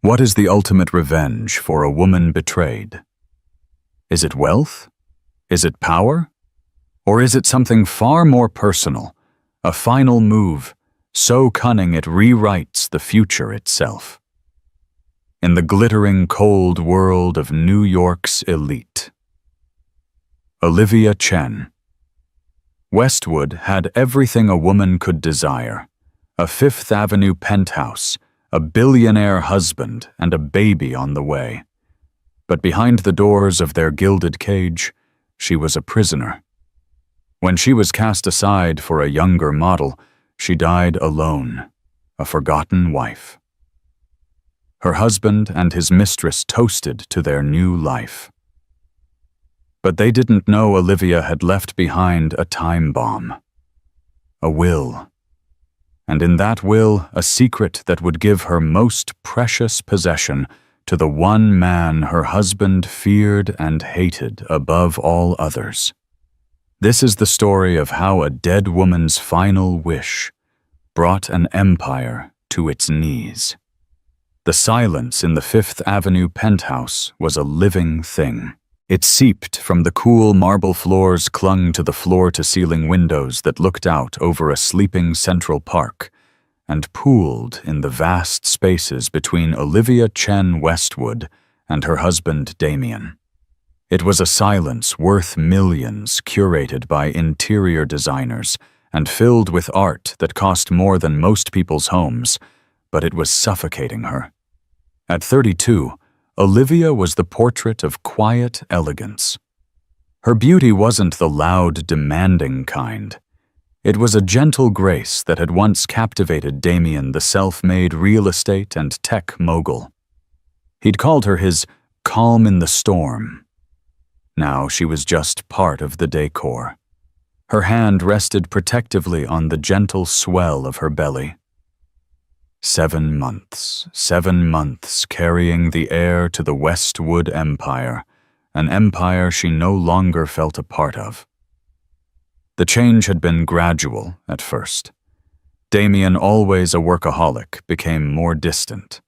What is the ultimate revenge for a woman betrayed? Is it wealth? Is it power? Or is it something far more personal, a final move, so cunning it rewrites the future itself? In the glittering, cold world of New York's elite. Olivia Chen. Westwood had everything a woman could desire: a Fifth Avenue penthouse, a billionaire husband, and a baby on the way. But behind the doors of their gilded cage, she was a prisoner. When she was cast aside for a younger model, she died alone, a forgotten wife. Her husband and his mistress toasted to their new life. But they didn't know Olivia had left behind a time bomb, a will. And in that will, a secret that would give her most precious possession to the one man her husband feared and hated above all others. This is the story of how a dead woman's final wish brought an empire to its knees. The silence in the Fifth Avenue penthouse was a living thing. It seeped from the cool marble floors, clung to the floor-to-ceiling windows that looked out over a sleeping Central Park, and pooled in the vast spaces between Olivia Chen Westwood and her husband Damien. It was a silence worth millions, curated by interior designers and filled with art that cost more than most people's homes, but it was suffocating her. At 32, Olivia was the portrait of quiet elegance. Her beauty wasn't the loud, demanding kind. It was a gentle grace that had once captivated Damien, the self-made real estate and tech mogul. He'd called her his calm in the storm. Now she was just part of the decor. Her hand rested protectively on the gentle swell of her belly. 7 months carrying the heir to the Westwood Empire, an empire she no longer felt a part of. The change had been gradual at first. Damien, always a workaholic, became more distant.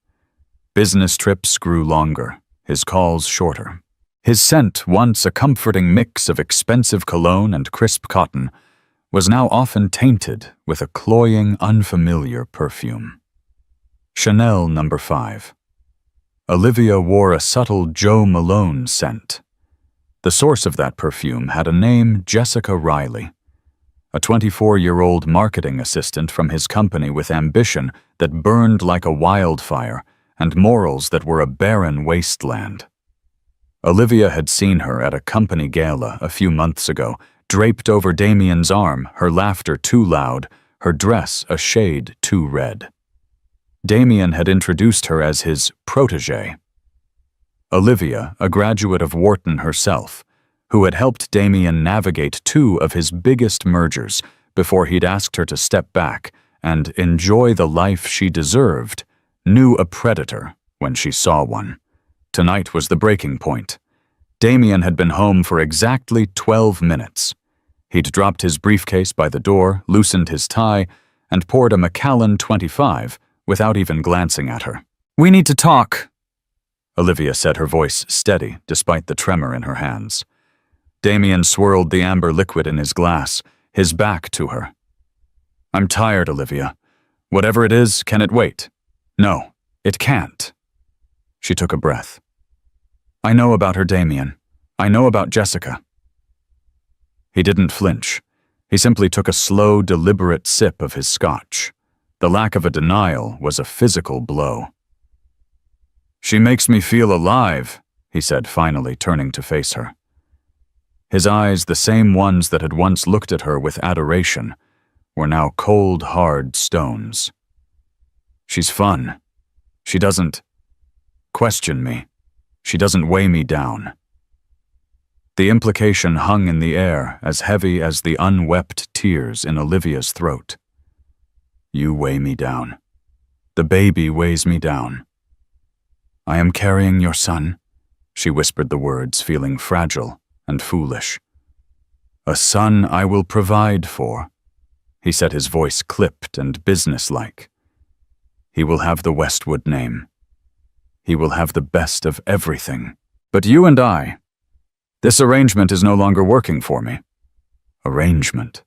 Business trips grew longer, his calls shorter. His scent, once a comforting mix of expensive cologne and crisp cotton, was now often tainted with a cloying, unfamiliar perfume. Chanel No. 5. Olivia wore a subtle Jo Malone scent. The source of that perfume had a name: Jessica Riley, a 24-year-old marketing assistant from his company with ambition that burned like a wildfire and morals that were a barren wasteland. Olivia had seen her at a company gala a few months ago, draped over Damien's arm, her laughter too loud, her dress a shade too red. Damien had introduced her as his protégé. Olivia, a graduate of Wharton herself, who had helped Damien navigate 2 of his biggest mergers before he'd asked her to step back and enjoy the life she deserved, knew a predator when she saw one. Tonight was the breaking point. Damien had been home for exactly 12 minutes. He'd dropped his briefcase by the door, loosened his tie, and poured a Macallan 25 without even glancing at her. "We need to talk," Olivia said, her voice steady despite the tremor in her hands. Damien swirled the amber liquid in his glass, his back to her. "I'm tired, Olivia. Whatever it is, can it wait?" "No, it can't." She took a breath. "I know about her, Damien. I know about Jessica." He didn't flinch. He simply took a slow, deliberate sip of his scotch. The lack of a denial was a physical blow. "She makes me feel alive," he said, finally turning to face her. His eyes, the same ones that had once looked at her with adoration, were now cold, hard stones. "She's fun. She doesn't question me. She doesn't weigh me down." The implication hung in the air, as heavy as the unwept tears in Olivia's throat. "You weigh me down. The baby weighs me down." "I am carrying your son," she whispered the words, feeling fragile and foolish. "A son I will provide for," he said, his voice clipped and businesslike. "He will have the Westwood name. He will have the best of everything. But you and I, this arrangement is no longer working for me. Arrangement.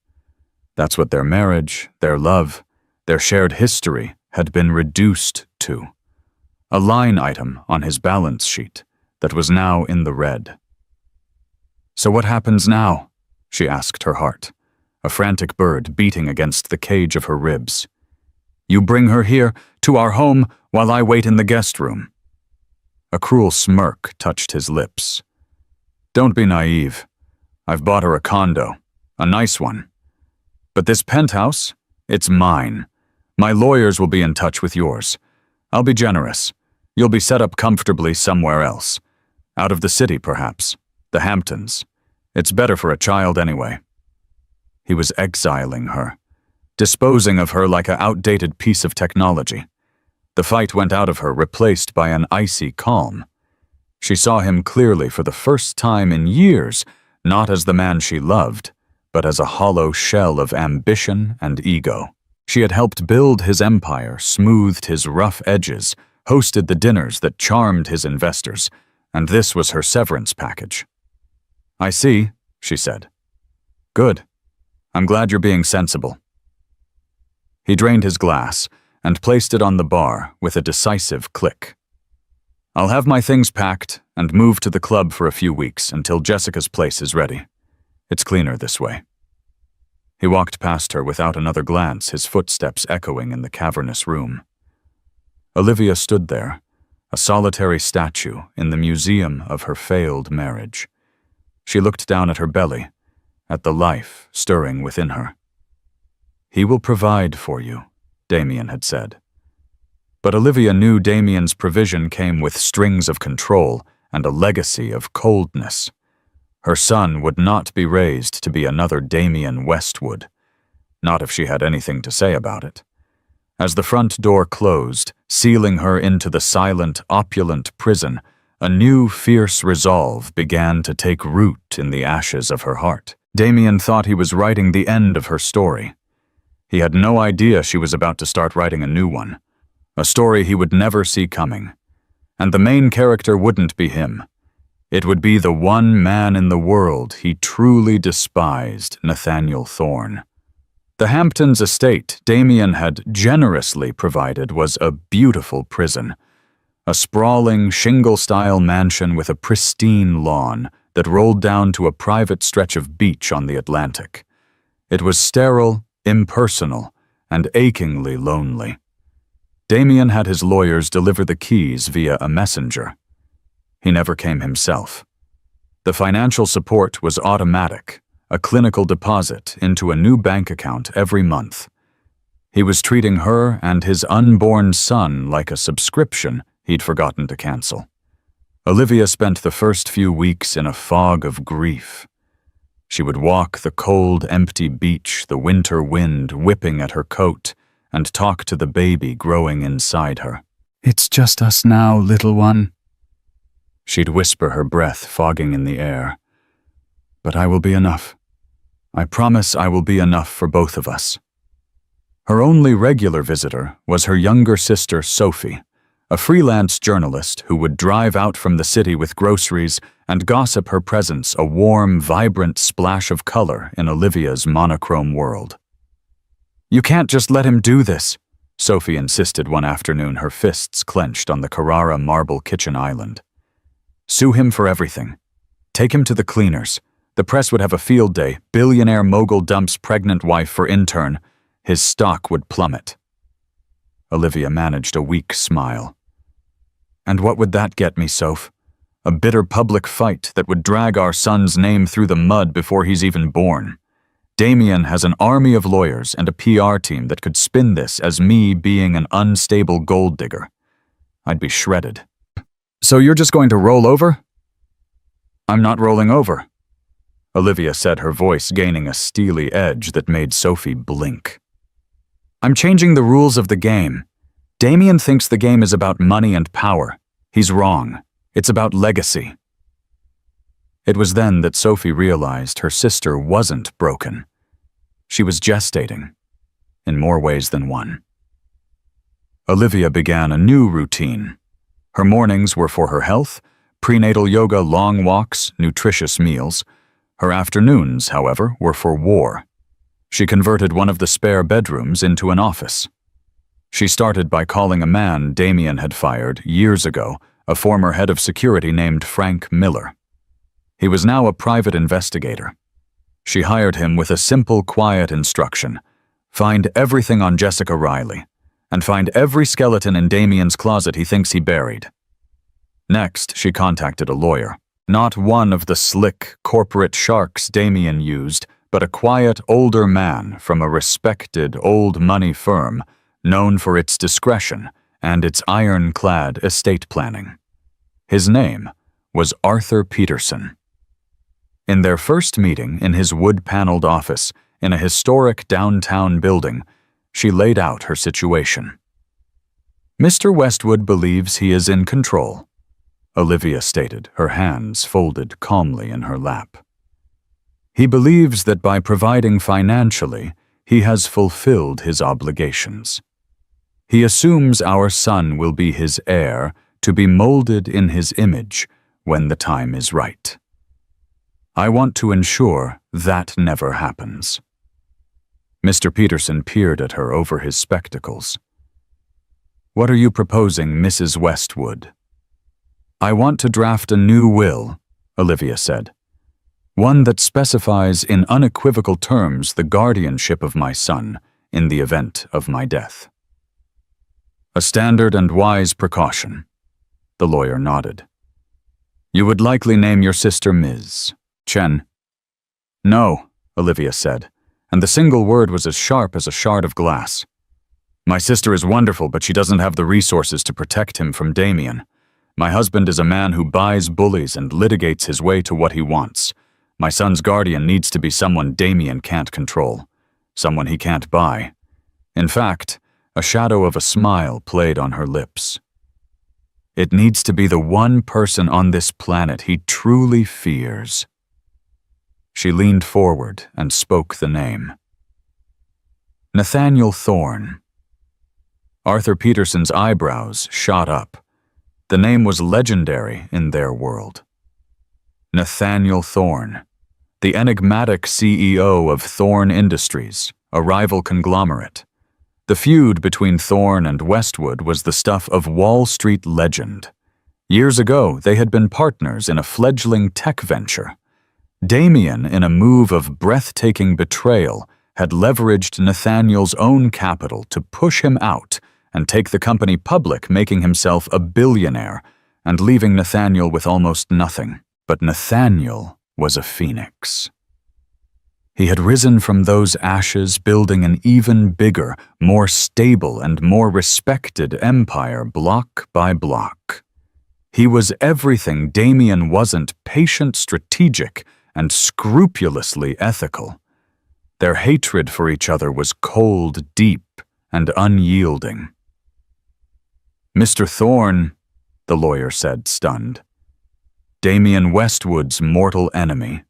That's what their marriage, their love, their shared history had been reduced to. A line item on his balance sheet that was now in the red. So what happens now? She asked her heart, a frantic bird beating against the cage of her ribs. You bring her here, to our home, while I wait in the guest room. A cruel smirk touched his lips. Don't be naive. I've bought her a condo, a nice one. But this penthouse, it's mine. My lawyers will be in touch with yours. I'll be generous. You'll be set up comfortably somewhere else. Out of the city, perhaps. The Hamptons. It's better for a child anyway. He was exiling her, disposing of her like an outdated piece of technology. The fight went out of her, replaced by an icy calm. She saw him clearly for the first time in years, not as the man she loved, but as a hollow shell of ambition and ego. She had helped build his empire, smoothed his rough edges, hosted the dinners that charmed his investors, and this was her severance package. I see, she said. Good. I'm glad you're being sensible. He drained his glass and placed it on the bar with a decisive click. I'll have my things packed and move to the club for a few weeks until Jessica's place is ready. It's cleaner this way. He walked past her without another glance, his footsteps echoing in the cavernous room. Olivia stood there, a solitary statue in the museum of her failed marriage. She looked down at her belly, at the life stirring within her. He will provide for you, Damien had said. But Olivia knew Damien's provision came with strings of control and a legacy of coldness. Her son would not be raised to be another Damien Westwood, not if she had anything to say about it. As the front door closed, sealing her into the silent, opulent prison, a new fierce resolve began to take root in the ashes of her heart. Damien thought he was writing the end of her story. He had no idea she was about to start writing a new one, a story he would never see coming. And the main character wouldn't be him. It would be the one man in the world he truly despised, Nathaniel Thorne. The Hamptons estate Damien had generously provided was a beautiful prison, a sprawling shingle-style mansion with a pristine lawn that rolled down to a private stretch of beach on the Atlantic. It was sterile, impersonal, and achingly lonely. Damien had his lawyers deliver the keys via a messenger. He never came himself. The financial support was automatic, a clinical deposit into a new bank account every month. He was treating her and his unborn son like a subscription he'd forgotten to cancel. Olivia spent the first few weeks in a fog of grief. She would walk the cold, empty beach, the winter wind whipping at her coat, and talk to the baby growing inside her. It's just us now, little one. She'd whisper, her breath fogging in the air. But I will be enough. I promise I will be enough for both of us. Her only regular visitor was her younger sister, Sophie, a freelance journalist who would drive out from the city with groceries and gossip her presence a warm, vibrant splash of color in Olivia's monochrome world. You can't just let him do this, Sophie insisted one afternoon, her fists clenched on the Carrara marble kitchen island. Sue him for everything. Take him to the cleaners. The press would have a field day. Billionaire mogul dumps pregnant wife for intern. His stock would plummet. Olivia managed a weak smile. And what would that get me, Soph? A bitter public fight that would drag our son's name through the mud before he's even born. Damien has an army of lawyers and a PR team that could spin this as me being an unstable gold digger. I'd be shredded. So you're just going to roll over? I'm not rolling over, Olivia said, her voice gaining a steely edge that made Sophie blink. I'm changing the rules of the game. Damien thinks the game is about money and power. He's wrong. It's about legacy. It was then that Sophie realized her sister wasn't broken. She was gestating, in more ways than one. Olivia began a new routine. Her mornings were for her health, prenatal yoga, long walks, nutritious meals. Her afternoons, however, were for war. She converted one of the spare bedrooms into an office. She started by calling a man Damien had fired years ago, a former head of security named Frank Miller. He was now a private investigator. She hired him with a simple, quiet instruction: find everything on Jessica Riley, and find every skeleton in Damien's closet he thinks he buried. Next, she contacted a lawyer. Not one of the slick, corporate sharks Damien used, but a quiet, older man from a respected, old money firm known for its discretion and its ironclad estate planning. His name was Arthur Peterson. In their first meeting in his wood-paneled office in a historic downtown building, she laid out her situation. "Mr. Westwood believes he is in control," Olivia stated, her hands folded calmly in her lap. "He believes that by providing financially, he has fulfilled his obligations. He assumes our son will be his heir, to be molded in his image when the time is right. I want to ensure that never happens." Mr. Peterson peered at her over his spectacles. "What are you proposing, Mrs. Westwood?" "I want to draft a new will," Olivia said. "One that specifies in unequivocal terms the guardianship of my son in the event of my death." "A standard and wise precaution," the lawyer nodded. "You would likely name your sister Ms. Chen." "No," Olivia said, and the single word was as sharp as a shard of glass. "My sister is wonderful, but she doesn't have the resources to protect him from Damien. My husband is a man who buys bullies and litigates his way to what he wants. My son's guardian needs to be someone Damien can't control, someone he can't buy." In fact, a shadow of a smile played on her lips. "It needs to be the one person on this planet he truly fears." She leaned forward and spoke the name. "Nathaniel Thorne." Arthur Peterson's eyebrows shot up. The name was legendary in their world. Nathaniel Thorne, the enigmatic CEO of Thorne Industries, a rival conglomerate. The feud between Thorne and Westwood was the stuff of Wall Street legend. Years ago, they had been partners in a fledgling tech venture. Damien, in a move of breathtaking betrayal, had leveraged Nathaniel's own capital to push him out and take the company public, making himself a billionaire and leaving Nathaniel with almost nothing. But Nathaniel was a phoenix. He had risen from those ashes, building an even bigger, more stable and more respected empire block by block. He was everything Damien wasn't: patient, strategic, and scrupulously ethical. Their hatred for each other was cold, deep, and unyielding. "Mr. Thorne," the lawyer said, stunned. "Damien Westwood's mortal enemy.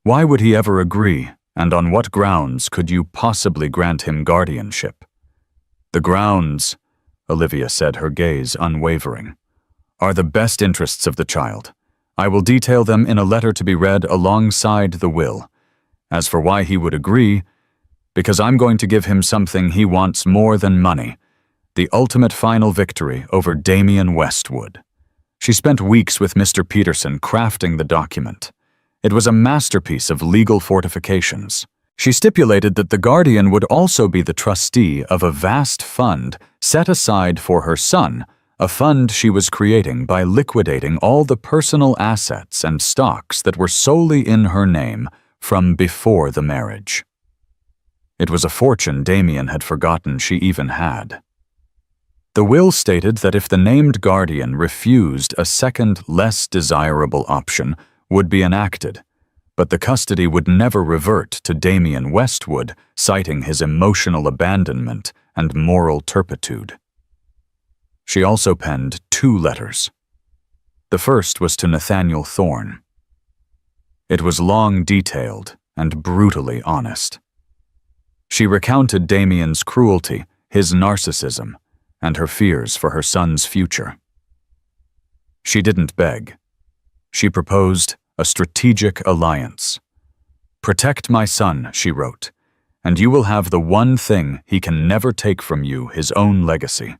Why would he ever agree, and on what grounds could you possibly grant him guardianship?" "The grounds," Olivia said, her gaze unwavering, "are the best interests of the child. I will detail them in a letter to be read alongside the will. As for why he would agree, because I'm going to give him something he wants more than money: the ultimate final victory over Damien Westwood." She spent weeks with Mr. Peterson crafting the document. It was a masterpiece of legal fortifications. She stipulated that the guardian would also be the trustee of a vast fund set aside for her son, a fund she was creating by liquidating all the personal assets and stocks that were solely in her name from before the marriage. It was a fortune Damien had forgotten she even had. The will stated that if the named guardian refused, a second, less desirable option would be enacted, but the custody would never revert to Damien Westwood, citing his emotional abandonment and moral turpitude. She also penned 2 letters. The first was to Nathaniel Thorne. It was long, detailed, and brutally honest. She recounted Damien's cruelty, his narcissism, and her fears for her son's future. She didn't beg. She proposed a strategic alliance. "Protect my son," she wrote, "and you will have the one thing he can never take from you, his own legacy.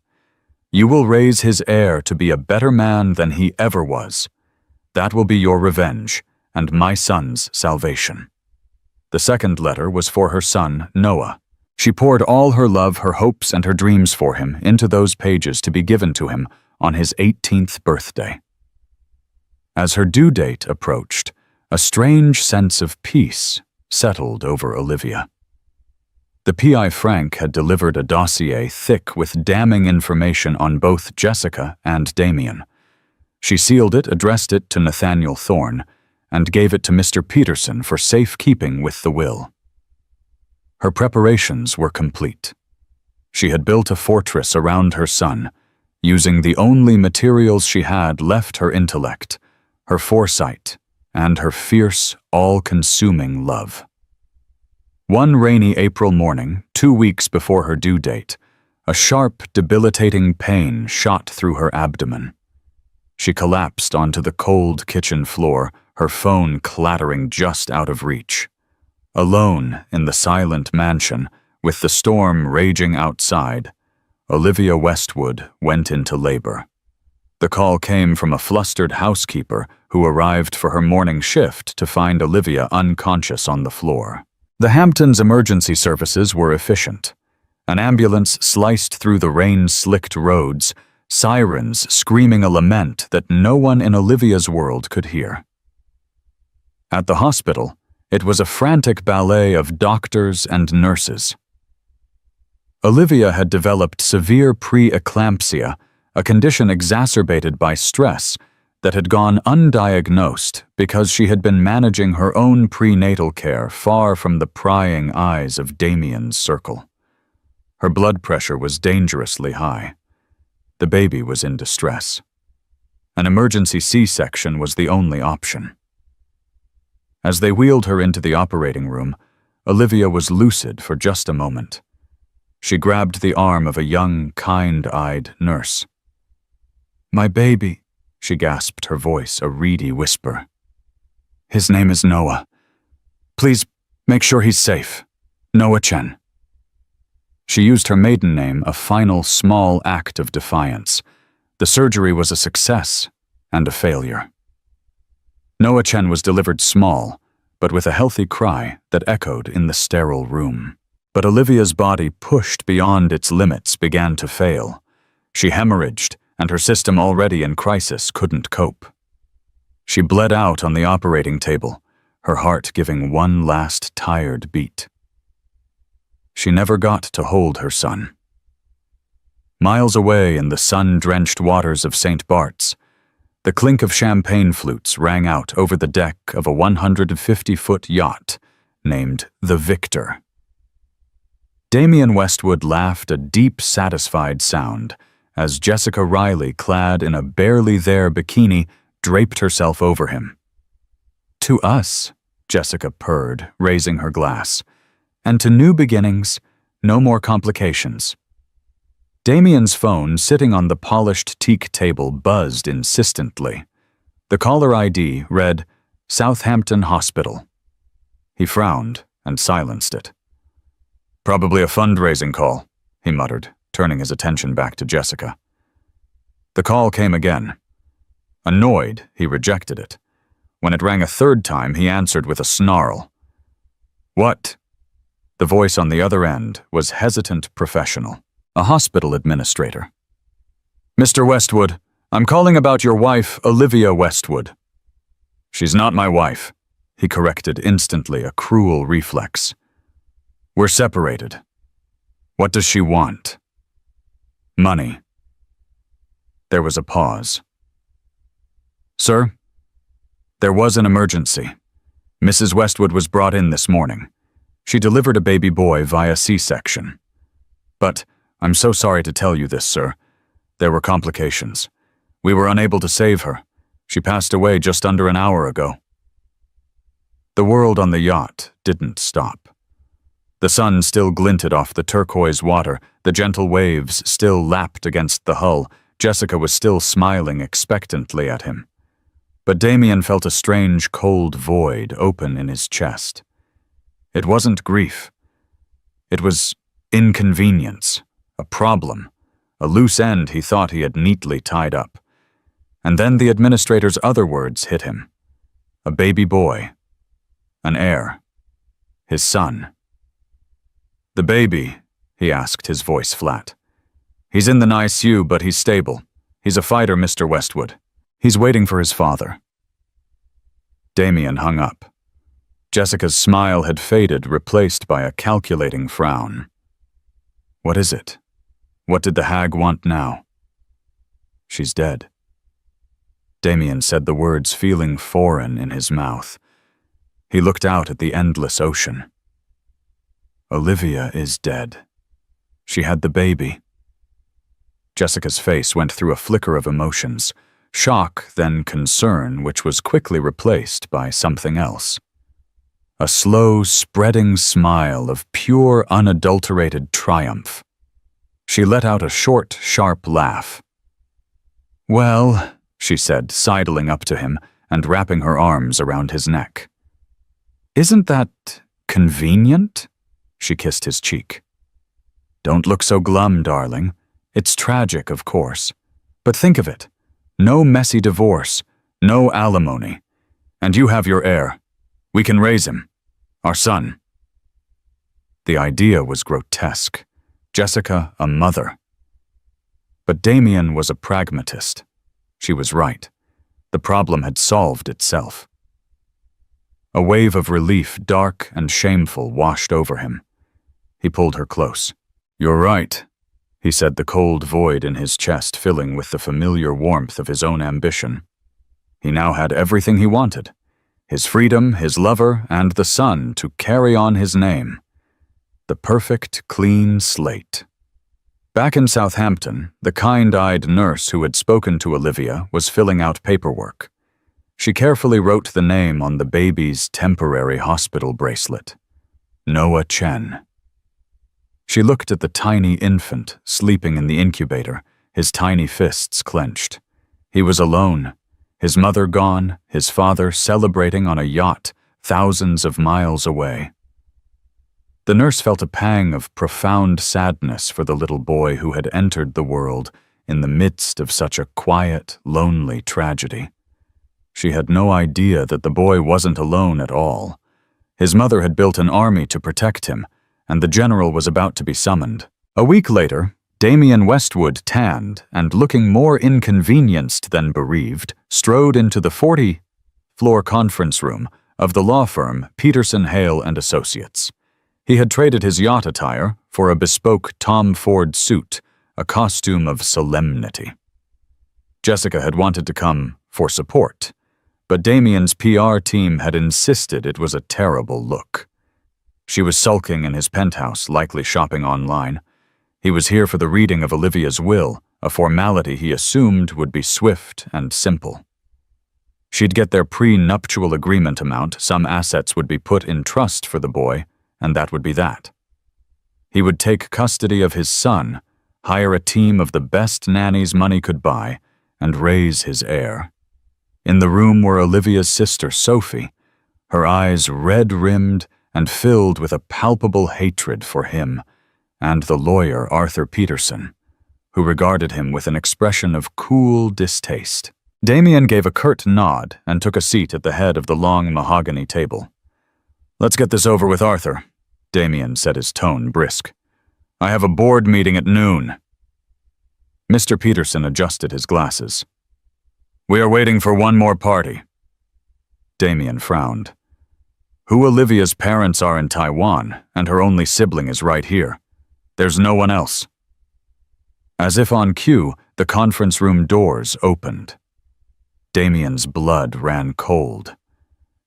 You will raise his heir to be a better man than he ever was. That will be your revenge, and my son's salvation." The second letter was for her son, Noah. She poured all her love, her hopes, and her dreams for him into those pages to be given to him on his 18th birthday. As her due date approached, a strange sense of peace settled over Olivia. The PI Frank had delivered a dossier thick with damning information on both Jessica and Damien. She sealed it, addressed it to Nathaniel Thorne, and gave it to Mr. Peterson for safekeeping with the will. Her preparations were complete. She had built a fortress around her son, using the only materials she had left: her intellect, her foresight, and her fierce, all-consuming love. One rainy April morning, 2 weeks before her due date, a sharp, debilitating pain shot through her abdomen. She collapsed onto the cold kitchen floor, her phone clattering just out of reach. Alone in the silent mansion, with the storm raging outside, Olivia Westwood went into labor. The call came from a flustered housekeeper who arrived for her morning shift to find Olivia unconscious on the floor. The Hamptons' emergency services were efficient. An ambulance sliced through the rain-slicked roads, sirens screaming a lament that no one in Olivia's world could hear. At the hospital, it was a frantic ballet of doctors and nurses. Olivia had developed severe preeclampsia, a condition exacerbated by stress that had gone undiagnosed because she had been managing her own prenatal care far from the prying eyes of Damien's circle. Her blood pressure was dangerously high. The baby was in distress. An emergency C-section was the only option. As they wheeled her into the operating room, Olivia was lucid for just a moment. She grabbed the arm of a young, kind-eyed nurse. "My baby," she gasped, her voice a reedy whisper. "His name is Noah. Please make sure he's safe. Noah Chen." She used her maiden name, a final small act of defiance. The surgery was a success and a failure. Noah Chen was delivered small, but with a healthy cry that echoed in the sterile room. But Olivia's body, pushed beyond its limits, began to fail. She hemorrhaged, and her system, already in crisis, couldn't cope. She bled out on the operating table, her heart giving one last tired beat. She never got to hold her son. Miles away in the sun-drenched waters of St. Bart's, the clink of champagne flutes rang out over the deck of a 150-foot yacht named the Victor. Damien Westwood laughed a deep, satisfied sound as Jessica Riley, clad in a barely-there bikini, draped herself over him. "To us," Jessica purred, raising her glass, "and to new beginnings, no more complications." Damien's phone, sitting on the polished teak table, buzzed insistently. The caller ID read, "Southampton Hospital." He frowned and silenced it. "Probably a fundraising call," he muttered, turning his attention back to Jessica. The call came again. Annoyed, he rejected it. When it rang a third time, he answered with a snarl. "What?" The voice on the other end was hesitant professional, a hospital administrator. "Mr. Westwood, I'm calling about your wife, Olivia Westwood." "She's not my wife," he corrected instantly, a cruel reflex. "We're separated." "What does she want?" "Money." There was a pause. "Sir, there was an emergency. Mrs. Westwood was brought in this morning. She delivered a baby boy via C-section. But I'm so sorry to tell you this, sir. There were complications. We were unable to save her. She passed away just under an hour ago." The world on the yacht didn't stop. The sun still glinted off the turquoise water, the gentle waves still lapped against the hull, Jessica was still smiling expectantly at him. But Damien felt a strange, cold void open in his chest. It wasn't grief. It was inconvenience, a problem, a loose end he thought he had neatly tied up. And then the administrator's other words hit him. A baby boy. An heir. His son. "The baby?" he asked, his voice flat. "He's in the ICU, but he's stable. He's a fighter, Mr. Westwood. He's waiting for his father." Damien hung up. Jessica's smile had faded, replaced by a calculating frown. What is it? What did the hag want now? "She's dead." Damien said the words, feeling foreign in his mouth. He looked out at the endless ocean. Olivia is dead. She had the baby. Jessica's face went through a flicker of emotions, shock, then concern, which was quickly replaced by something else. A slow, spreading smile of pure, unadulterated triumph. She let out a short, sharp laugh. "Well," she said, sidling up to him and wrapping her arms around his neck. "Isn't that convenient?" She kissed his cheek. "Don't look so glum, darling. It's tragic, of course. But think of it. No messy divorce, no alimony. And you have your heir. We can raise him. Our son." The idea was grotesque. Jessica, a mother. But Damien was a pragmatist. She was right. The problem had solved itself. A wave of relief, dark and shameful, washed over him. He pulled her close. "You're right," he said, the cold void in his chest filling with the familiar warmth of his own ambition. He now had everything he wanted. His freedom, his lover, and the son to carry on his name. The perfect, clean slate. Back in Southampton, the kind-eyed nurse who had spoken to Olivia was filling out paperwork. She carefully wrote the name on the baby's temporary hospital bracelet. Noah Chen. She looked at the tiny infant sleeping in the incubator, his tiny fists clenched. He was alone, his mother gone, his father celebrating on a yacht thousands of miles away. The nurse felt a pang of profound sadness for the little boy who had entered the world in the midst of such a quiet, lonely tragedy. She had no idea that the boy wasn't alone at all. His mother had built an army to protect him, and the general was about to be summoned. A week later, Damien Westwood, tanned and looking more inconvenienced than bereaved, strode into the 40-floor conference room of the law firm Peterson, Hale & Associates. He had traded his yacht attire for a bespoke Tom Ford suit, a costume of solemnity. Jessica had wanted to come for support, but Damien's PR team had insisted it was a terrible look. She was sulking in his penthouse, likely shopping online. He was here for the reading of Olivia's will, a formality he assumed would be swift and simple. She'd get their pre-nuptial agreement amount, some assets would be put in trust for the boy, and that would be that. He would take custody of his son, hire a team of the best nannies money could buy, and raise his heir. In the room were Olivia's sister, Sophie, her eyes red-rimmed and filled with a palpable hatred for him, and the lawyer, Arthur Peterson, who regarded him with an expression of cool distaste. Damien gave a curt nod and took a seat at the head of the long mahogany table. "Let's get this over with, Arthur," Damien said, his tone brisk. "I have a board meeting at noon." Mr. Peterson adjusted his glasses. "We are waiting for one more party." Damien frowned. "Who Olivia's parents are in Taiwan, and her only sibling is right here. There's no one else." As if on cue, the conference room doors opened. Damien's blood ran cold.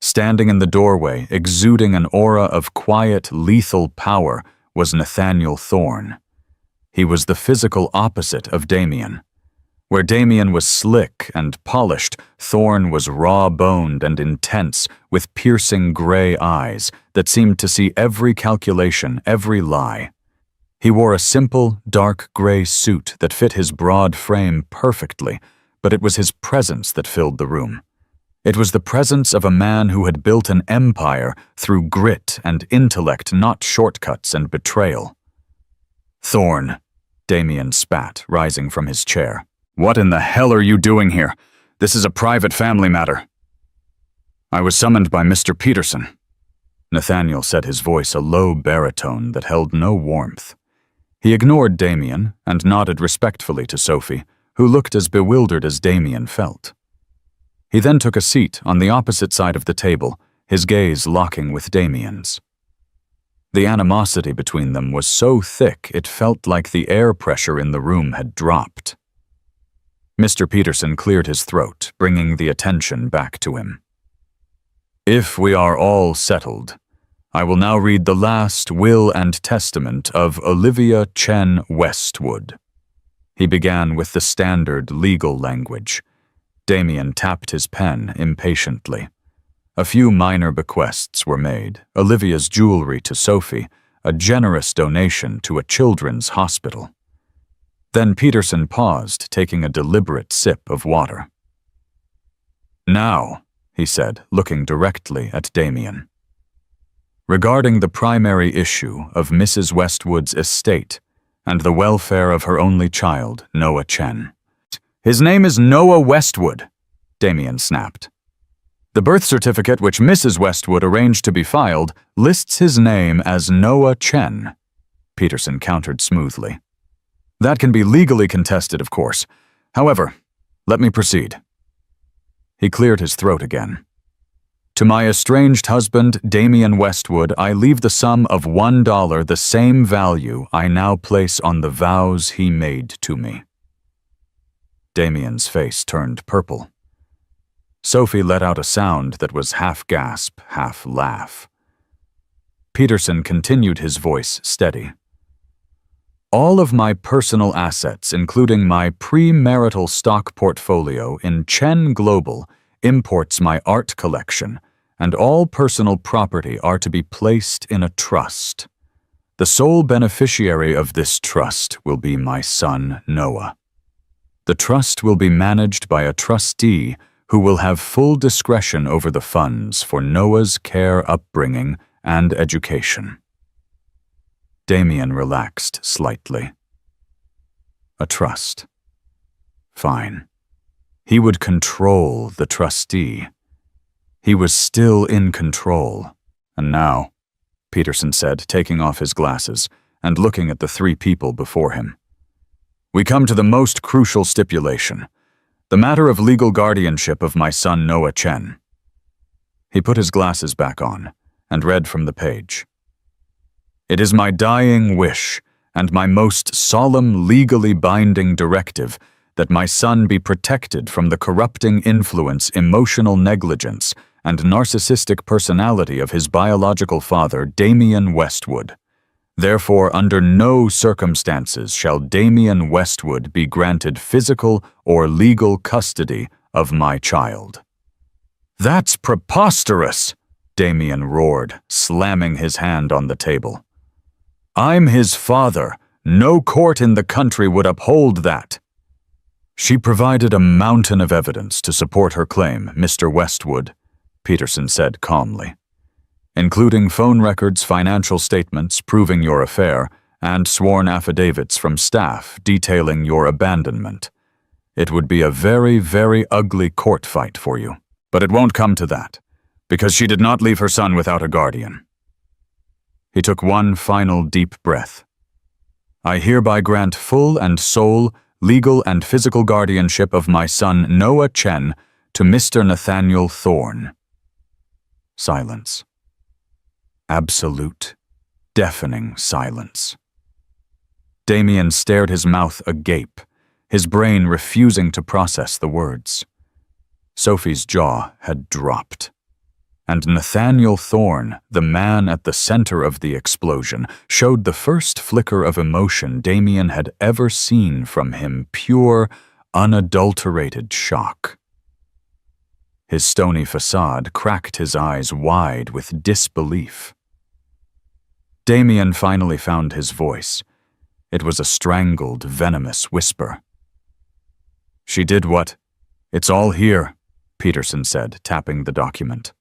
Standing in the doorway, exuding an aura of quiet, lethal power, was Nathaniel Thorne. He was the physical opposite of Damien. Where Damien was slick and polished, Thorne was raw-boned and intense, with piercing gray eyes that seemed to see every calculation, every lie. He wore a simple, dark gray suit that fit his broad frame perfectly, but it was his presence that filled the room. It was the presence of a man who had built an empire through grit and intellect, not shortcuts and betrayal. "Thorn," Damien spat, rising from his chair. "What in the hell are you doing here? This is a private family matter." "I was summoned by Mr. Peterson." Nathaniel said, his voice a low baritone that held no warmth. He ignored Damien and nodded respectfully to Sophie, who looked as bewildered as Damien felt. He then took a seat on the opposite side of the table, his gaze locking with Damien's. The animosity between them was so thick it felt like the air pressure in the room had dropped. Mr. Peterson cleared his throat, bringing the attention back to him. "If we are all settled, I will now read the last will and testament of Olivia Chen Westwood." He began with the standard legal language. Damien tapped his pen impatiently. A few minor bequests were made: Olivia's jewelry to Sophie, a generous donation to a children's hospital. Then Peterson paused, taking a deliberate sip of water. "Now," he said, looking directly at Damien. "Regarding the primary issue of Mrs. Westwood's estate and the welfare of her only child, Noah Chen." "His name is Noah Westwood," Damien snapped. "The birth certificate which Mrs. Westwood arranged to be filed lists his name as Noah Chen," Peterson countered smoothly. "That can be legally contested, of course. However, let me proceed." He cleared his throat again. "To my estranged husband, Damien Westwood, I leave the sum of $1, the same value I now place on the vows he made to me." Damien's face turned purple. Sophie let out a sound that was half gasp, half laugh. Peterson continued, his voice steady. "All of my personal assets, including my premarital stock portfolio in Chen Global, imports my art collection, and all personal property are to be placed in a trust. The sole beneficiary of this trust will be my son, Noah. The trust will be managed by a trustee who will have full discretion over the funds for Noah's care, upbringing, and education." Damien relaxed slightly. A trust. Fine. He would control the trustee. He was still in control. "And now," Peterson said, taking off his glasses and looking at the three people before him, "we come to the most crucial stipulation. The matter of legal guardianship of my son Noah Chen." He put his glasses back on and read from the page. "It is my dying wish and my most solemn legally binding directive that my son be protected from the corrupting influence, emotional negligence, and narcissistic personality of his biological father, Damien Westwood. Therefore, under no circumstances shall Damien Westwood be granted physical or legal custody of my child." "That's preposterous!" Damien roared, slamming his hand on the table. "I'm his father. No court in the country would uphold that." "She provided a mountain of evidence to support her claim, Mr. Westwood," Peterson said calmly, "including phone records, financial statements proving your affair, and sworn affidavits from staff detailing your abandonment. It would be a very, very ugly court fight for you. But it won't come to that, because she did not leave her son without a guardian." He took one final deep breath. "I hereby grant full and sole legal and physical guardianship of my son Noah Chen to Mr. Nathaniel Thorne." Silence. Absolute, deafening silence. Damien stared, his mouth agape, his brain refusing to process the words. Sophie's jaw had dropped. And Nathaniel Thorne, the man at the center of the explosion, showed the first flicker of emotion Damien had ever seen from him: pure, unadulterated shock. His stony facade cracked his eyes wide with disbelief. Damien finally found his voice, It was a strangled, venomous whisper. "She did what? It's all here," Peterson said, tapping the document.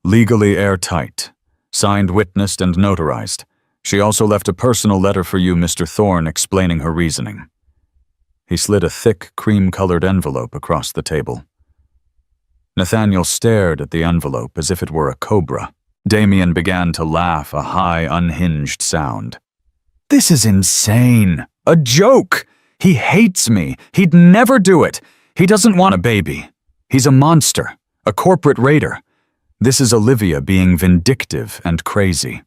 "Legally airtight. Signed, witnessed, and notarized. She also left a personal letter for you, Mr. Thorne, explaining her reasoning." He slid a thick, cream-colored envelope across the table. Nathaniel stared at the envelope as if it were a cobra. Damien began to laugh, a high, unhinged sound. "This is insane! A joke! He hates me! He'd never do it! He doesn't want a baby! He's a monster, a corporate raider. This is Olivia being vindictive and crazy."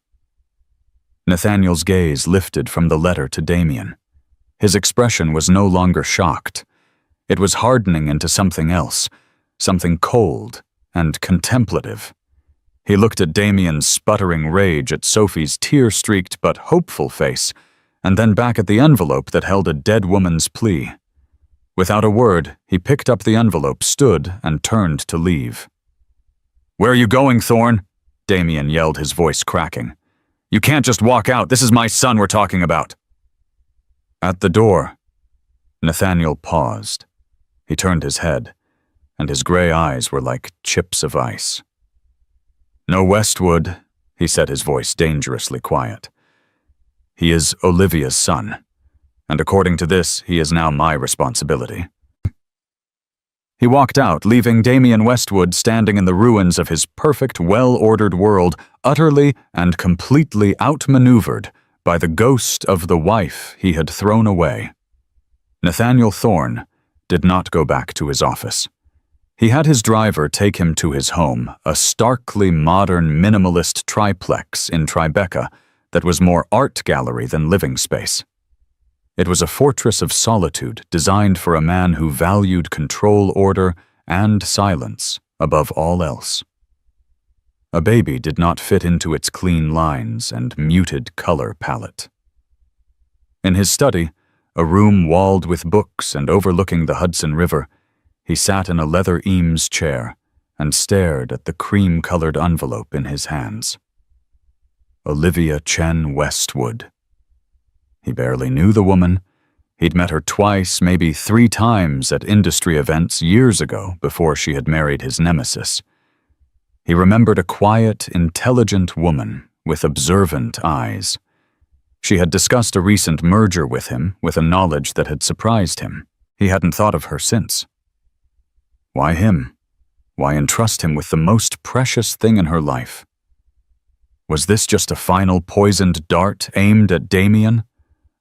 Nathaniel's gaze lifted from the letter to Damien. His expression was no longer shocked. It was hardening into something else, something cold and contemplative. He looked at Damien's sputtering rage, at Sophie's tear-streaked but hopeful face, and then back at the envelope that held a dead woman's plea. Without a word, he picked up the envelope, stood, and turned to leave. "Where are you going, Thorne?" Damien yelled, his voice cracking. "You can't just walk out. This is my son we're talking about." At the door, Nathaniel paused. He turned his head, and his gray eyes were like chips of ice. "No Westwood," he said, his voice dangerously quiet. "He is Olivia's son, and according to this, he is now my responsibility." He walked out, leaving Damien Westwood standing in the ruins of his perfect, well-ordered world, utterly and completely outmaneuvered by the ghost of the wife he had thrown away. Nathaniel Thorne did not go back to his office. He had his driver take him to his home, a starkly modern minimalist triplex in Tribeca that was more art gallery than living space. It was a fortress of solitude designed for a man who valued control, order, and silence above all else. A baby did not fit into its clean lines and muted color palette. In his study, a room walled with books and overlooking the Hudson River, he sat in a leather Eames chair and stared at the cream-colored envelope in his hands. Olivia Chen Westwood. He barely knew the woman. He'd met her twice, maybe 3 times at industry events years ago before she had married his nemesis. He remembered a quiet, intelligent woman with observant eyes. She had discussed a recent merger with him with a knowledge that had surprised him. He hadn't thought of her since. Why him? Why entrust him with the most precious thing in her life? Was this just a final poisoned dart aimed at Damien?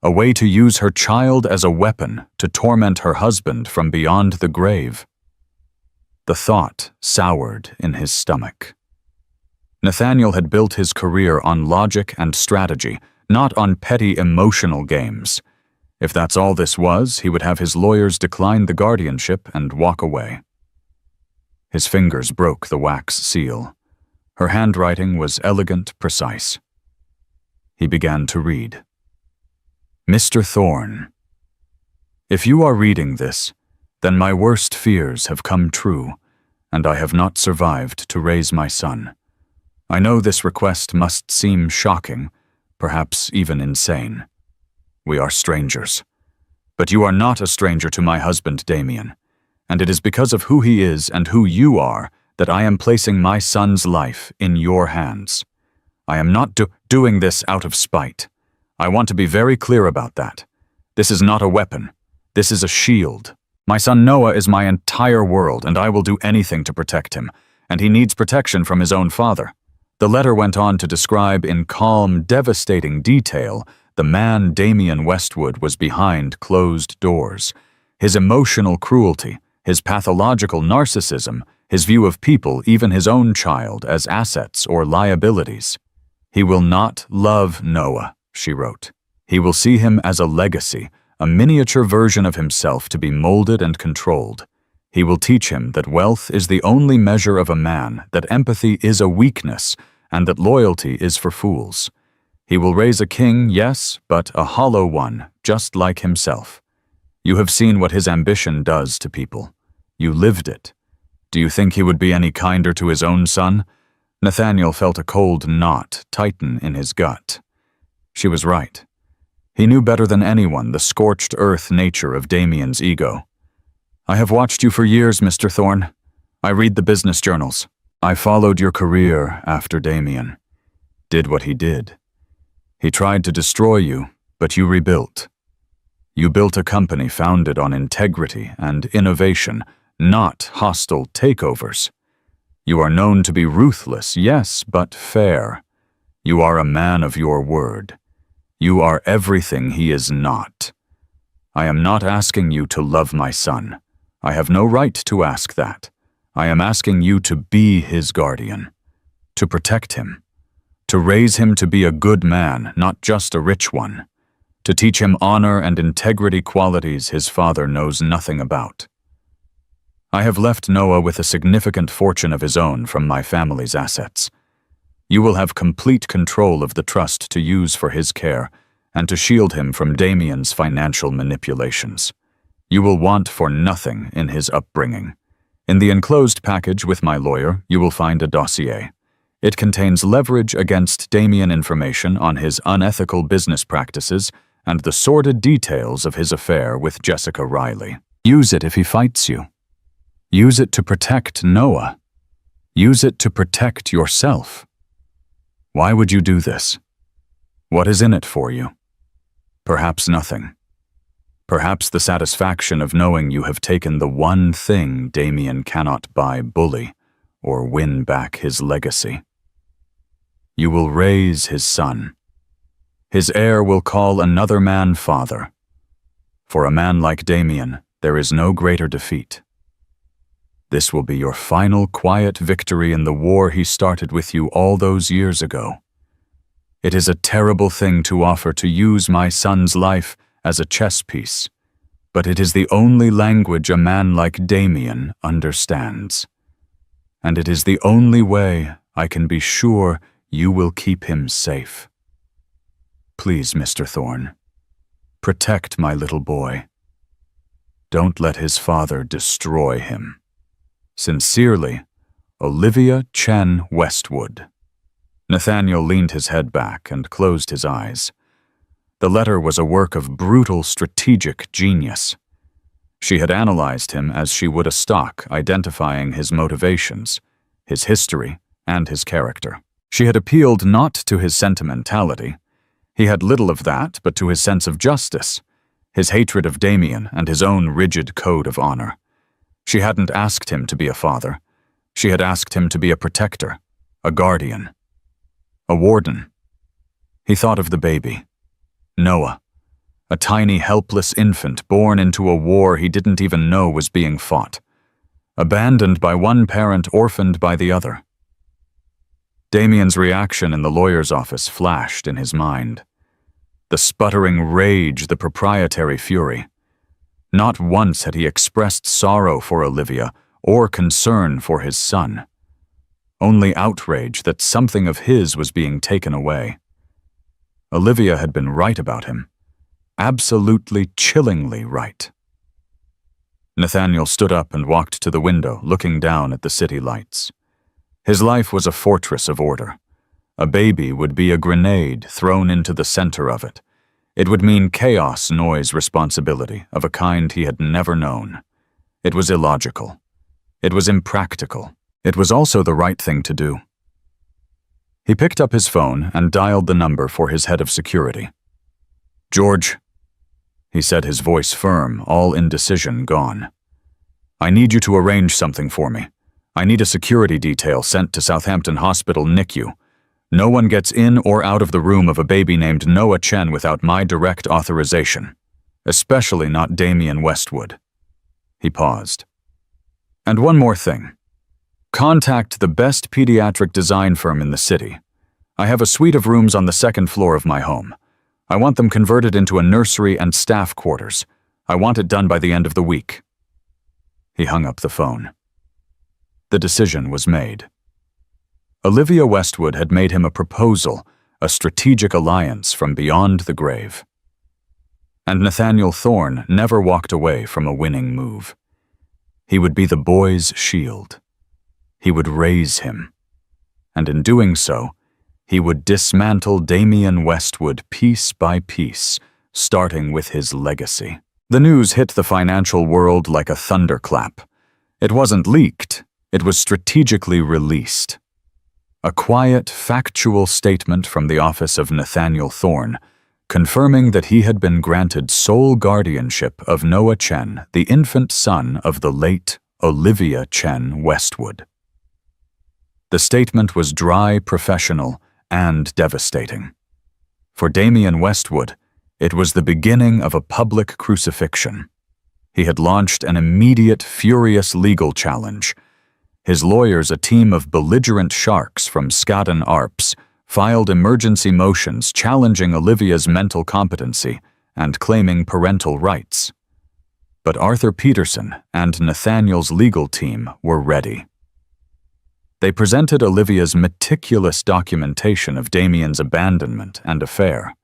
A way to use her child as a weapon to torment her husband from beyond the grave? The thought soured in his stomach. Nathaniel had built his career on logic and strategy, not on petty emotional games. If that's all this was, he would have his lawyers decline the guardianship and walk away. His fingers broke the wax seal. Her handwriting was elegant, precise. He began to read. Mr. Thorne, if you are reading this, then my worst fears have come true, and I have not survived to raise my son. I know this request must seem shocking, perhaps even insane. We are strangers. But you are not a stranger to my husband, Damien, and it is because of who he is and who you are that I am placing my son's life in your hands. I am not doing this out of spite. I want to be very clear about that. This is not a weapon. This is a shield. My son Noah is my entire world, and I will do anything to protect him, and he needs protection from his own father. The letter went on to describe in calm, devastating detail the man Damien Westwood was behind closed doors, his emotional cruelty, his pathological narcissism, his view of people, even his own child, as assets or liabilities. He will not love Noah, she wrote. He will see him as a legacy, a miniature version of himself to be molded and controlled. He will teach him that wealth is the only measure of a man, that empathy is a weakness, and that loyalty is for fools. He will raise a king, yes, but a hollow one, just like himself. You have seen what his ambition does to people. You lived it. Do you think he would be any kinder to his own son? Nathaniel felt a cold knot tighten in his gut. She was right. He knew better than anyone the scorched earth nature of Damien's ego. "I have watched you for years, Mr. Thorne. I read the business journals. I followed your career after Damien. Did what he did. He tried to destroy you, but you rebuilt. You built a company founded on integrity and innovation, not hostile takeovers. You are known to be ruthless, yes, but fair. You are a man of your word. You are everything he is not. I am not asking you to love my son. I have no right to ask that. I am asking you to be his guardian, to protect him, to raise him to be a good man, not just a rich one, to teach him honor and integrity qualities his father knows nothing about. I have left Noah with a significant fortune of his own from my family's assets. You will have complete control of the trust to use for his care and to shield him from Damien's financial manipulations. You will want for nothing in his upbringing. In the enclosed package with my lawyer, you will find a dossier. It contains leverage against Damien information on his unethical business practices and the sordid details of his affair with Jessica Riley. Use it if he fights you. Use it to protect Noah. Use it to protect yourself. Why would you do this? What is in it for you? Perhaps nothing. Perhaps the satisfaction of knowing you have taken the one thing Damien cannot buy bully or win back his legacy. You will raise his son. His heir will call another man father. For a man like Damien, there is no greater defeat. This will be your final quiet victory in the war he started with you all those years ago. It is a terrible thing to offer to use my son's life as a chess piece, but it is the only language a man like Damien understands. And it is the only way I can be sure you will keep him safe. Please, Mr. Thorne, protect my little boy. Don't let his father destroy him. Sincerely, Olivia Chen Westwood. Nathaniel leaned his head back and closed his eyes. The letter was a work of brutal strategic genius. She had analyzed him as she would a stock, identifying his motivations, his history, and his character. She had appealed not to his sentimentality. He had little of that, but to his sense of justice, his hatred of Damien, and his own rigid code of honor. She hadn't asked him to be a father. She had asked him to be a protector, a guardian, a warden. He thought of the baby, Noah, a tiny helpless infant born into a war he didn't even know was being fought, abandoned by one parent, orphaned by the other. Damien's reaction in the lawyer's office flashed in his mind. The sputtering rage, the proprietary fury. Not once had he expressed sorrow for Olivia or concern for his son. Only outrage that something of his was being taken away. Olivia had been right about him. Absolutely, chillingly right. Nathaniel stood up and walked to the window, looking down at the city lights. His life was a fortress of order. A baby would be a grenade thrown into the center of it. It would mean chaos, noise, responsibility of a kind he had never known. It was illogical. It was impractical. It was also the right thing to do. He picked up his phone and dialed the number for his head of security. "George," he said, his voice firm, all indecision gone. "I need you to arrange something for me. I need a security detail sent to Southampton Hospital NICU. No one gets in or out of the room of a baby named Noah Chen without my direct authorization, especially not Damien Westwood." He paused. "And one more thing. Contact the best pediatric design firm in the city. I have a suite of rooms on the second floor of my home. I want them converted into a nursery and staff quarters. I want it done by the end of the week." He hung up the phone. The decision was made. Olivia Westwood had made him a proposal, a strategic alliance from beyond the grave. And Nathaniel Thorne never walked away from a winning move. He would be the boy's shield. He would raise him. And in doing so, he would dismantle Damien Westwood piece by piece, starting with his legacy. The news hit the financial world like a thunderclap. It wasn't leaked, it was strategically released. A quiet, factual statement from the office of Nathaniel Thorne, confirming that he had been granted sole guardianship of Noah Chen, the infant son of the late Olivia Chen Westwood. The statement was dry, professional, and devastating. For Damien Westwood, it was the beginning of a public crucifixion. He had launched an immediate, furious legal challenge. His lawyers, a team of belligerent sharks from Skadden Arps, filed emergency motions challenging Olivia's mental competency and claiming parental rights. But Arthur Peterson and Nathaniel's legal team were ready. They presented Olivia's meticulous documentation of Damien's abandonment and affair.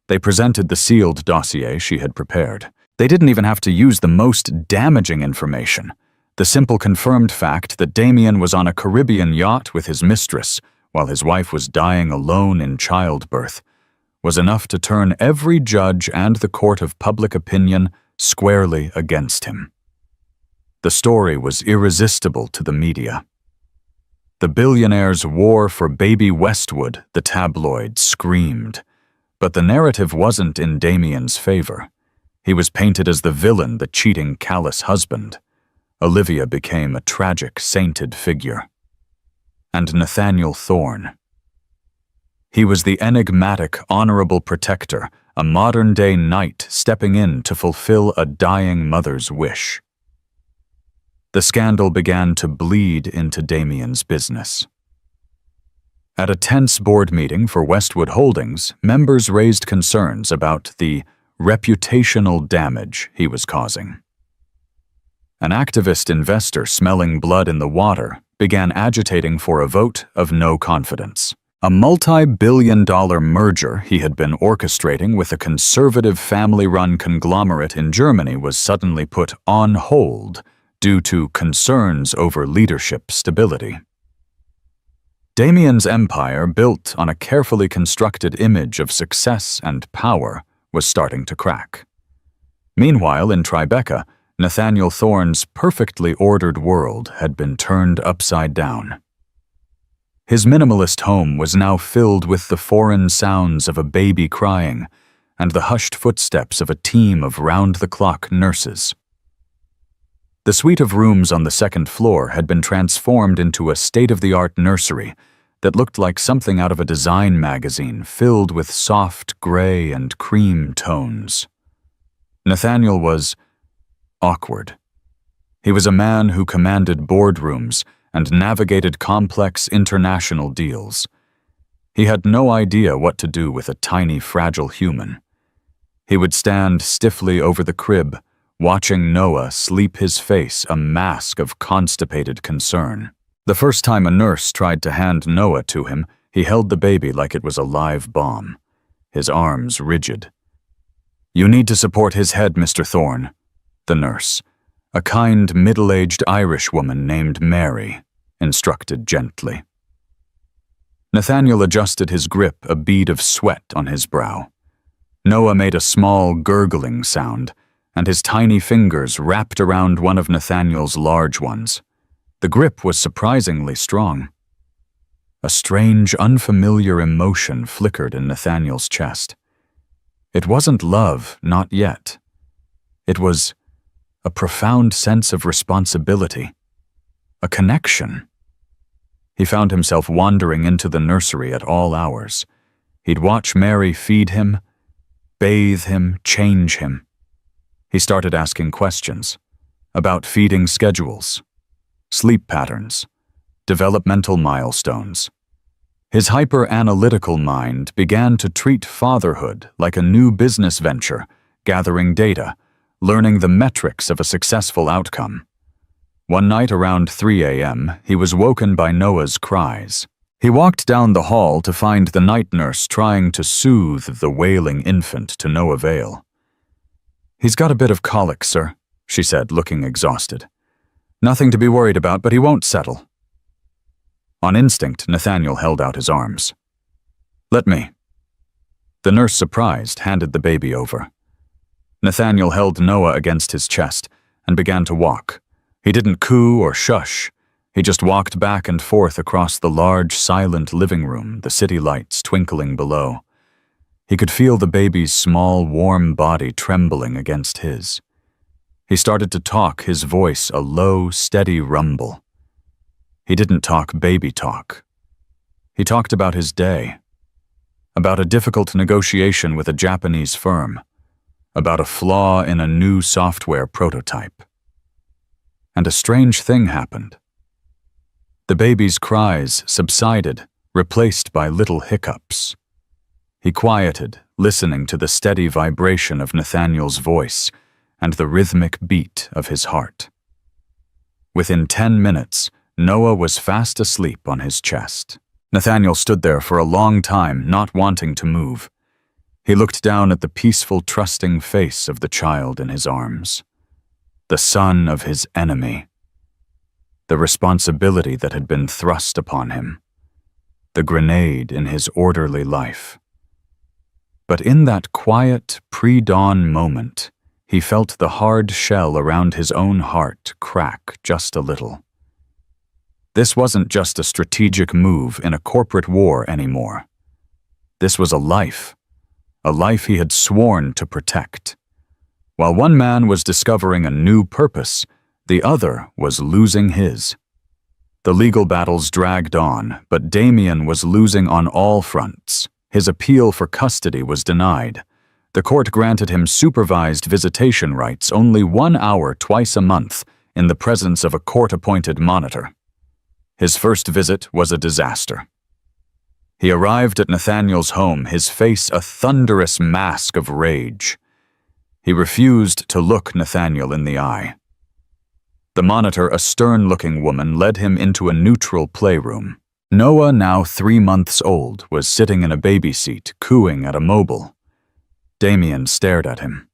They presented the sealed dossier she had prepared. They didn't even have to use the most damaging information. The simple confirmed fact that Damien was on a Caribbean yacht with his mistress while his wife was dying alone in childbirth was enough to turn every judge and the court of public opinion squarely against him. The story was irresistible to the media. The Billionaire's war for baby Westwood, the tabloids screamed. But the narrative wasn't in Damien's favor. He was painted as the villain, the cheating, callous husband. Olivia became a tragic, sainted figure. And Nathaniel Thorne. He was the enigmatic, honorable protector, a modern-day knight stepping in to fulfill a dying mother's wish. The scandal began to bleed into Damien's business. At a tense board meeting for Westwood Holdings, members raised concerns about the reputational damage he was causing. An activist investor smelling blood in the water began agitating for a vote of no confidence. A multi-billion-dollar merger he had been orchestrating with a conservative family-run conglomerate in Germany was suddenly put on hold due to concerns over leadership stability. Damien's empire, built on a carefully constructed image of success and power, was starting to crack. Meanwhile, in Tribeca, Nathaniel Thorne's perfectly ordered world had been turned upside down. His minimalist home was now filled with the foreign sounds of a baby crying and the hushed footsteps of a team of round-the-clock nurses. The suite of rooms on the second floor had been transformed into a state-of-the-art nursery that looked like something out of a design magazine filled with soft gray and cream tones. Nathaniel was awkward. He was a man who commanded boardrooms and navigated complex international deals. He had no idea what to do with a tiny, fragile human. He would stand stiffly over the crib, watching Noah sleep, his face a mask of constipated concern. The first time a nurse tried to hand Noah to him, he held the baby like it was a live bomb, his arms rigid. "You need to support his head, Mr. Thorne," the nurse, a kind, middle-aged Irish woman named Mary, instructed gently. Nathaniel adjusted his grip, a bead of sweat on his brow. Noah made a small, gurgling sound, and his tiny fingers wrapped around one of Nathaniel's large ones. The grip was surprisingly strong. A strange, unfamiliar emotion flickered in Nathaniel's chest. It wasn't love, not yet. It was a profound sense of responsibility, a connection. He found himself wandering into the nursery at all hours. He'd watch Mary feed him, bathe him, change him. He started asking questions about feeding schedules, sleep patterns, developmental milestones. His hyper-analytical mind began to treat fatherhood like a new business venture, gathering data, learning the metrics of a successful outcome. One night around 3 a.m., he was woken by Noah's cries. He walked down the hall to find the night nurse trying to soothe the wailing infant to no avail. "He's got a bit of colic, sir," she said, looking exhausted. "Nothing to be worried about, but he won't settle." On instinct, Nathaniel held out his arms. "Let me." The nurse, surprised, handed the baby over. Nathaniel held Noah against his chest and began to walk. He didn't coo or shush. He just walked back and forth across the large, silent living room, the city lights twinkling below. He could feel the baby's small, warm body trembling against his. He started to talk, his voice a low, steady rumble. He didn't talk baby talk. He talked about his day, about a difficult negotiation with a Japanese firm, about a flaw in a new software prototype. And a strange thing happened. The baby's cries subsided, replaced by little hiccups. He quieted, listening to the steady vibration of Nathaniel's voice and the rhythmic beat of his heart. Within 10 minutes, Noah was fast asleep on his chest. Nathaniel stood there for a long time, not wanting to move. He looked down at the peaceful, trusting face of the child in his arms. The son of his enemy. The responsibility that had been thrust upon him. The grenade in his orderly life. But in that quiet, pre-dawn moment, he felt the hard shell around his own heart crack just a little. This wasn't just a strategic move in a corporate war anymore. This was a life he had sworn to protect. While one man was discovering a new purpose, the other was losing his. The legal battles dragged on, but Damien was losing on all fronts. His appeal for custody was denied. The court granted him supervised visitation rights only 1 hour twice a month in the presence of a court-appointed monitor. His first visit was a disaster. He arrived at Nathaniel's home, his face a thunderous mask of rage. He refused to look Nathaniel in the eye. The monitor, a stern-looking woman, led him into a neutral playroom. Noah, now 3 months old, was sitting in a baby seat, cooing at a mobile. Damien stared at him.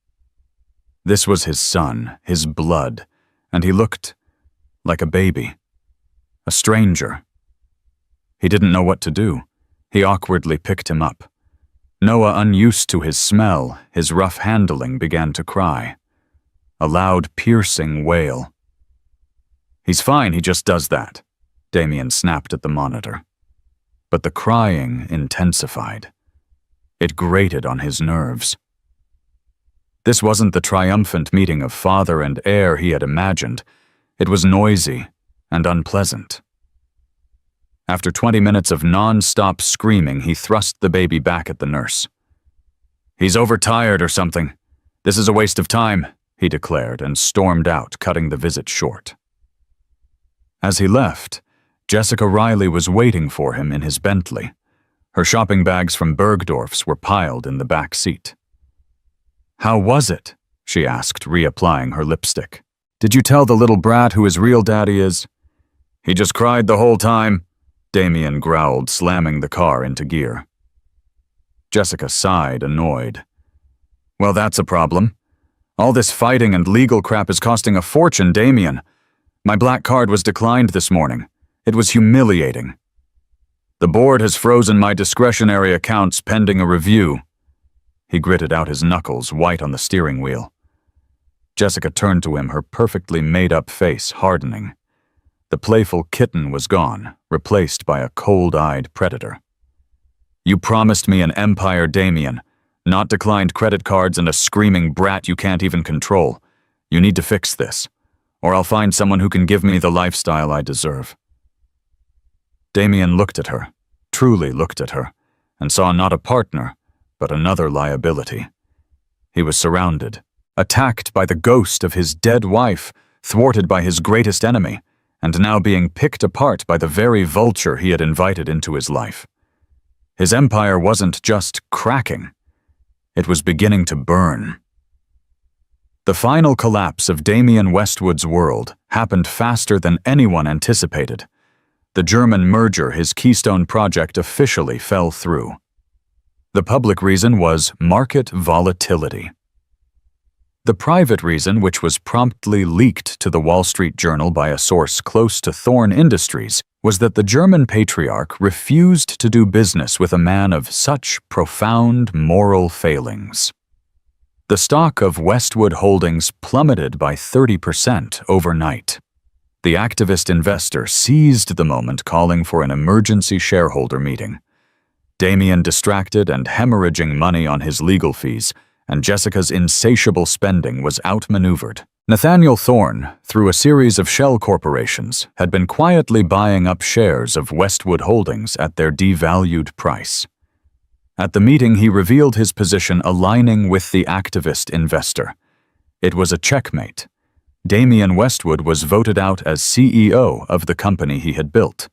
This was his son, his blood, and he looked like a baby. A stranger. He didn't know what to do. He awkwardly picked him up. Noah, unused to his smell, his rough handling, began to cry. A loud, piercing wail. "He's fine, he just does that," Damien snapped at the monitor. But the crying intensified. It grated on his nerves. This wasn't the triumphant meeting of father and heir he had imagined. It was noisy and unpleasant. After 20 minutes of non-stop screaming, he thrust the baby back at the nurse. "He's overtired or something. This is a waste of time," he declared and stormed out, cutting the visit short. As he left, Jessica Riley was waiting for him in his Bentley. Her shopping bags from Bergdorf's were piled in the back seat. "How was it?" she asked, reapplying her lipstick. "Did you tell the little brat who his real daddy is?" "He just cried the whole time," Damien growled, slamming the car into gear. Jessica sighed, annoyed. "Well, that's a problem. All this fighting and legal crap is costing a fortune, Damien. My black card was declined this morning. It was humiliating. The board has frozen my discretionary accounts pending a review." He gritted out his knuckles, white on the steering wheel. Jessica turned to him, her perfectly made-up face hardening. The playful kitten was gone, replaced by a cold-eyed predator. "You promised me an empire, Damien, not declined credit cards and a screaming brat you can't even control. You need to fix this, or I'll find someone who can give me the lifestyle I deserve." Damien looked at her, truly looked at her, and saw not a partner, but another liability. He was surrounded, attacked by the ghost of his dead wife, thwarted by his greatest enemy, and now being picked apart by the very vulture he had invited into his life. His empire wasn't just cracking, it was beginning to burn. The final collapse of Damien Westwood's world happened faster than anyone anticipated. The German merger, his keystone project, officially fell through. The public reason was market volatility. The private reason, which was promptly leaked to the Wall Street Journal by a source close to Thorn Industries, was that the German patriarch refused to do business with a man of such profound moral failings. The stock of Westwood Holdings plummeted by 30% overnight. The activist investor seized the moment, calling for an emergency shareholder meeting. Damien distracted and hemorrhaging money on his legal fees, and Jessica's insatiable spending was outmaneuvered. Nathaniel Thorn, through a series of shell corporations, had been quietly buying up shares of Westwood Holdings at their devalued price. At the meeting, he revealed his position aligning with the activist investor. It was a checkmate. Damien Westwood was voted out as CEO of the company he had built.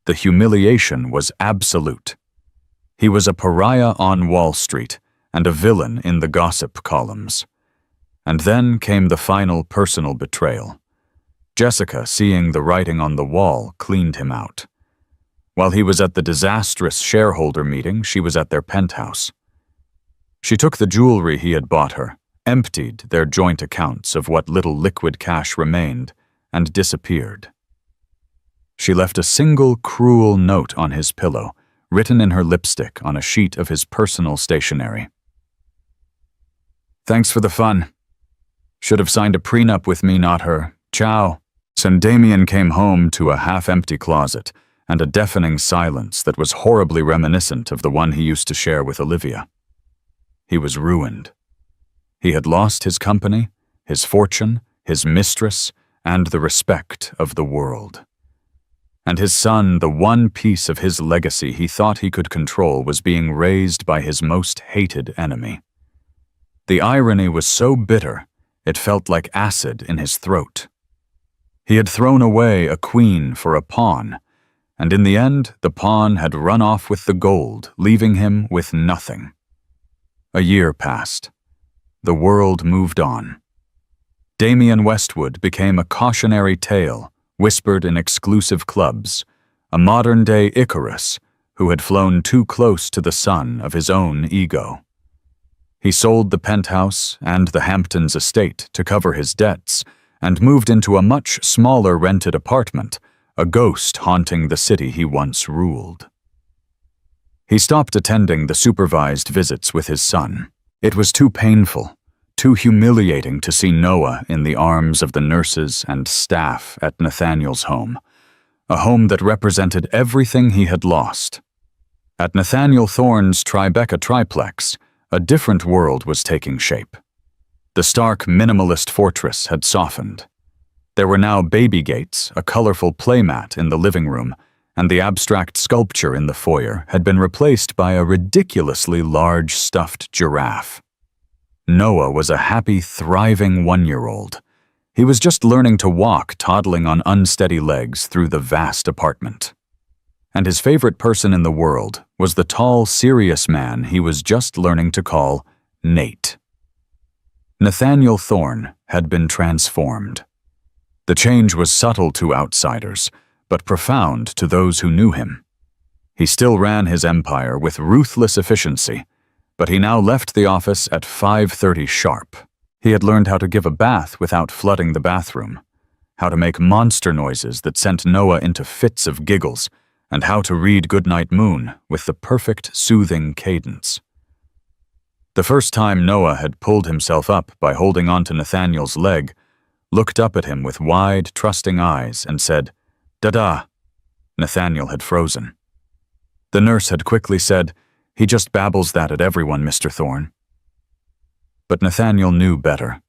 The humiliation was absolute. He was a pariah on Wall Street and a villain in the gossip columns. And then came the final personal betrayal. Jessica, seeing the writing on the wall, cleaned him out. While he was at the disastrous shareholder meeting, she was at their penthouse. She took the jewelry he had bought her, emptied their joint accounts of what little liquid cash remained, and disappeared. She left a single cruel note on his pillow, written in her lipstick on a sheet of his personal stationery. "Thanks for the fun. Should have signed a prenup with me, not her. Ciao." And Damien came home to a half-empty closet and a deafening silence that was horribly reminiscent of the one he used to share with Olivia. He was ruined. He had lost his company, his fortune, his mistress, and the respect of the world. And his son, the one piece of his legacy he thought he could control, was being raised by his most hated enemy. The irony was so bitter, it felt like acid in his throat. He had thrown away a queen for a pawn, and in the end, the pawn had run off with the gold, leaving him with nothing. A year passed. The world moved on. Damien Westwood became a cautionary tale, whispered in exclusive clubs, a modern-day Icarus who had flown too close to the sun of his own ego. He sold the penthouse and the Hamptons estate to cover his debts and moved into a much smaller rented apartment, a ghost haunting the city he once ruled. He stopped attending the supervised visits with his son. It was too painful, too humiliating to see Noah in the arms of the nurses and staff at Nathaniel's home, a home that represented everything he had lost. At Nathaniel Thorn's Tribeca triplex, a different world was taking shape. The stark minimalist fortress had softened. There were now baby gates, a colorful playmat in the living room, and the abstract sculpture in the foyer had been replaced by a ridiculously large stuffed giraffe. Noah was a happy, thriving one-year-old. He was just learning to walk, toddling on unsteady legs through the vast apartment. And his favorite person in the world was the tall, serious man he was just learning to call Nate. Nathaniel Thorn had been transformed. The change was subtle to outsiders, but profound to those who knew him. He still ran his empire with ruthless efficiency, but he now left the office at 5:30 sharp. He had learned how to give a bath without flooding the bathroom, how to make monster noises that sent Noah into fits of giggles, and how to read Goodnight Moon with the perfect soothing cadence. The first time Noah had pulled himself up by holding onto Nathaniel's leg, looked up at him with wide, trusting eyes, and said, "Dada." Nathaniel had frozen. The nurse had quickly said, "He just babbles that at everyone, Mr. Thorn." But Nathaniel knew better.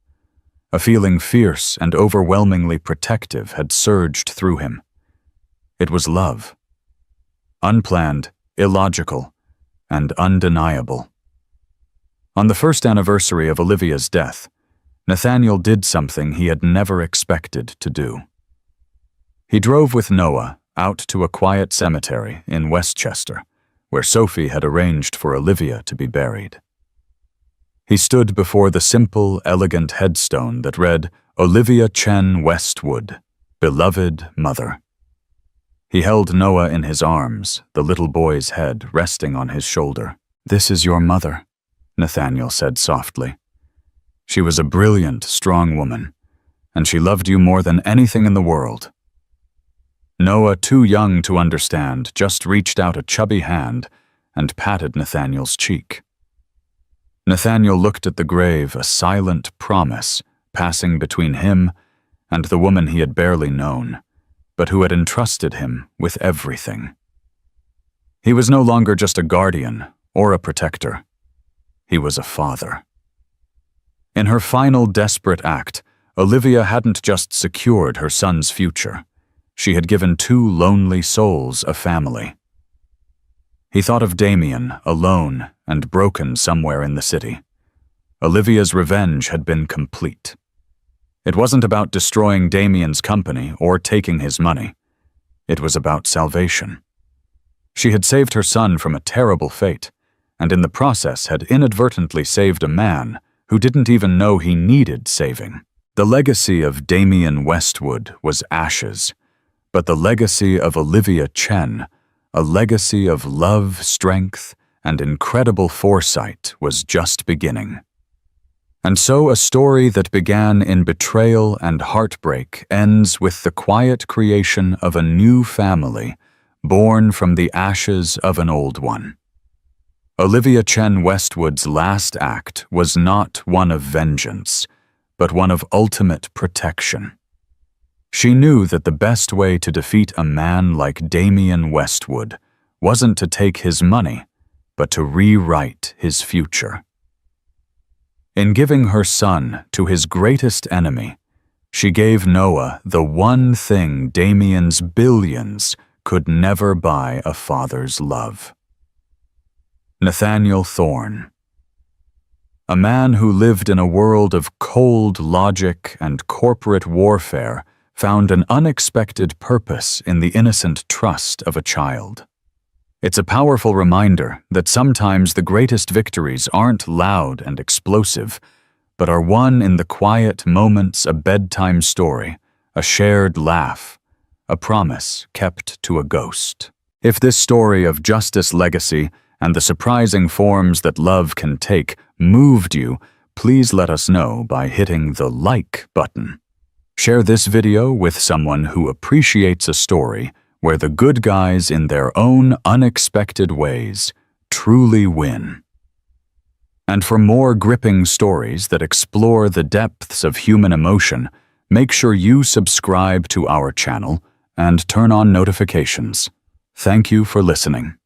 A feeling fierce and overwhelmingly protective had surged through him. It was love. Unplanned, illogical, and undeniable. On the first anniversary of Olivia's death, Nathaniel did something he had never expected to do. He drove with Noah out to a quiet cemetery in Westchester, where Sophie had arranged for Olivia to be buried. He stood before the simple, elegant headstone that read, "Olivia Chen Westwood, beloved mother." He held Noah in his arms, the little boy's head resting on his shoulder. "This is your mother," Nathaniel said softly. She was a brilliant, strong woman, and she loved you more than anything in the world. Noah, too young to understand, just reached out a chubby hand and patted Nathaniel's cheek. Nathaniel looked at the grave, a silent promise passing between him and the woman he had barely known, but who had entrusted him with everything. He was no longer just a guardian or a protector. He was a father. In her final desperate act, Olivia hadn't just secured her son's future. She had given two lonely souls a family. He thought of Damien, alone and broken somewhere in the city. Olivia's revenge had been complete. It wasn't about destroying Damien's company or taking his money. It was about salvation. She had saved her son from a terrible fate, and in the process had inadvertently saved a man who didn't even know he needed saving. The legacy of Damien Westwood was ashes, but the legacy of Olivia Chen, a legacy of love, strength, and incredible foresight, was just beginning. And so a story that began in betrayal and heartbreak ends with the quiet creation of a new family born from the ashes of an old one. Olivia Chen Westwood's last act was not one of vengeance, but one of ultimate protection. She knew that the best way to defeat a man like Damien Westwood wasn't to take his money, but to rewrite his future. In giving her son to his greatest enemy, she gave Noah the one thing Damien's billions could never buy a father's love. Nathaniel Thorne. A man who lived in a world of cold logic and corporate warfare found an unexpected purpose in the innocent trust of a child. It's a powerful reminder that sometimes the greatest victories aren't loud and explosive, but are won in the quiet moments: a bedtime story, a shared laugh, a promise kept to a ghost. If this story of justice, legacy, and the surprising forms that love can take moved you, please let us know by hitting the like button. Share this video with someone who appreciates a story where the good guys in their own unexpected ways truly win. And for more gripping stories that explore the depths of human emotion, make sure you subscribe to our channel and turn on notifications. Thank you for listening.